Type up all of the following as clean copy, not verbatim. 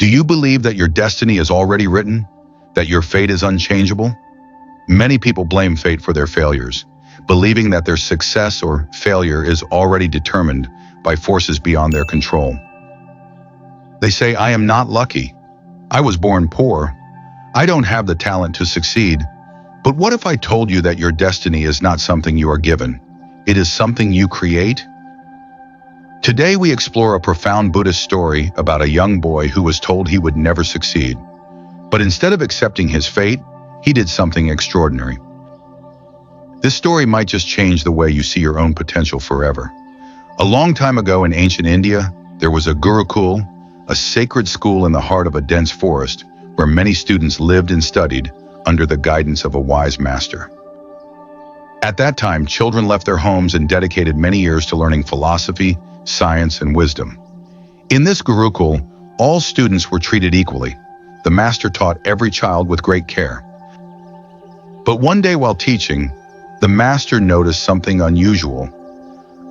Do you believe that your destiny is already written? That your fate is unchangeable? Many people blame fate for their failures, believing that their success or failure is already determined by forces beyond their control. They say, I am not lucky. I was born poor. I don't have the talent to succeed. But what if I told you that your destiny is not something you are given? It is something you create? Today we explore a profound Buddhist story about a young boy who was told he would never succeed. But instead of accepting his fate, he did something extraordinary. This story might just change the way you see your own potential forever. A long time ago in ancient India, there was a Gurukul, a sacred school in the heart of a dense forest where many students lived and studied under the guidance of a wise master. At that time, children left their homes and dedicated many years to learning philosophy, science, and wisdom. In this Gurukul, all students were treated equally. The master taught every child with great care. But one day while teaching, the master noticed something unusual.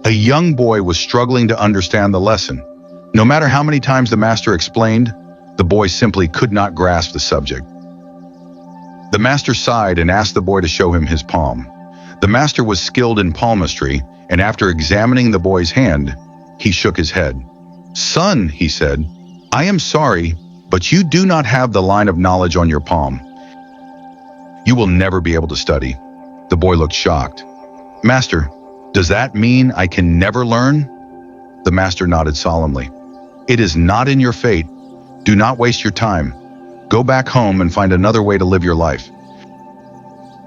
A young boy was struggling to understand the lesson. No matter how many times the master explained, the boy simply could not grasp the subject. The master sighed and asked the boy to show him his palm. The master was skilled in palmistry, and after examining the boy's hand, he shook his head. Son, he said, I am sorry, but you do not have the line of knowledge on your palm. You will never be able to study. The boy looked shocked. Master, does that mean I can never learn? The master nodded solemnly. It is not in your fate. Do not waste your time. Go back home and find another way to live your life.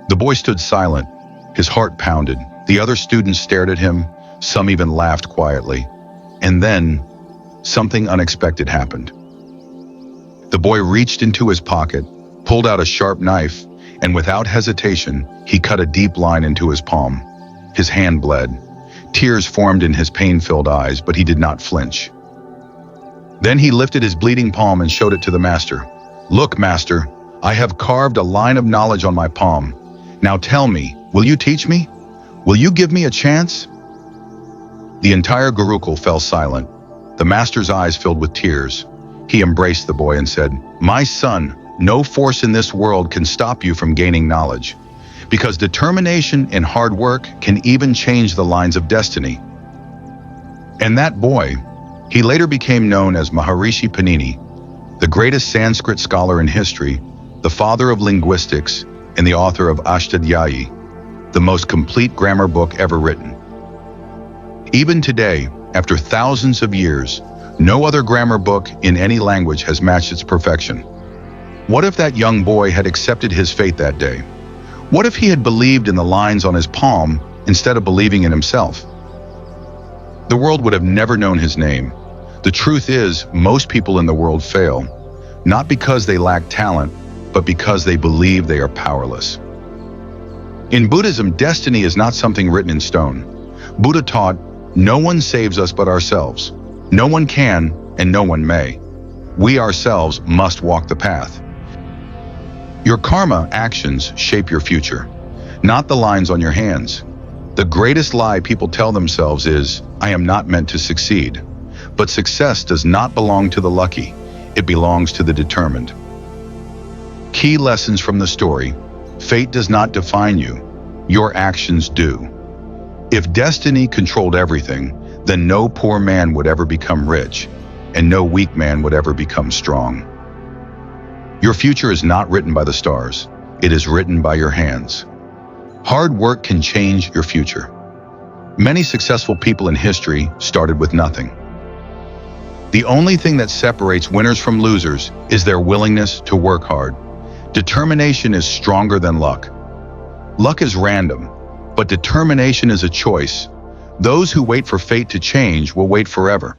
The boy stood silent. His heart pounded. The other students stared at him. Some even laughed quietly. And then, something unexpected happened. The boy reached into his pocket, pulled out a sharp knife, and without hesitation, he cut a deep line into his palm. His hand bled. Tears formed in his pain-filled eyes, but he did not flinch. Then he lifted his bleeding palm and showed it to the master. Look, master, I have carved a line of knowledge on my palm. Now tell me, will you teach me? Will you give me a chance? The entire Gurukul fell silent. The master's eyes filled with tears. He embraced the boy and said, My son, no force in this world can stop you from gaining knowledge, because determination and hard work can even change the lines of destiny. And that boy, he later became known as Maharishi Panini, the greatest Sanskrit scholar in history, the father of linguistics, and the author of Ashtadhyayi, the most complete grammar book ever written. Even today, after thousands of years, no other grammar book in any language has matched its perfection. What if that young boy had accepted his fate that day? What if he had believed in the lines on his palm instead of believing in himself? The world would have never known his name. The truth is, most people in the world fail, not because they lack talent, but because they believe they are powerless. In Buddhism, destiny is not something written in stone. Buddha taught, no one saves us but ourselves. No one can, and no one may. We ourselves must walk the path. Your karma actions shape your future, not the lines on your hands. The greatest lie people tell themselves is, I am not meant to succeed. But success does not belong to the lucky. It belongs to the determined. Key lessons from the story. Fate does not define you. Your actions do. If destiny controlled everything, then no poor man would ever become rich, and no weak man would ever become strong. Your future is not written by the stars. It is written by your hands. Hard work can change your future. Many successful people in history started with nothing. The only thing that separates winners from losers is their willingness to work hard. Determination is stronger than luck. Luck is random, but determination is a choice. Those who wait for fate to change will wait forever.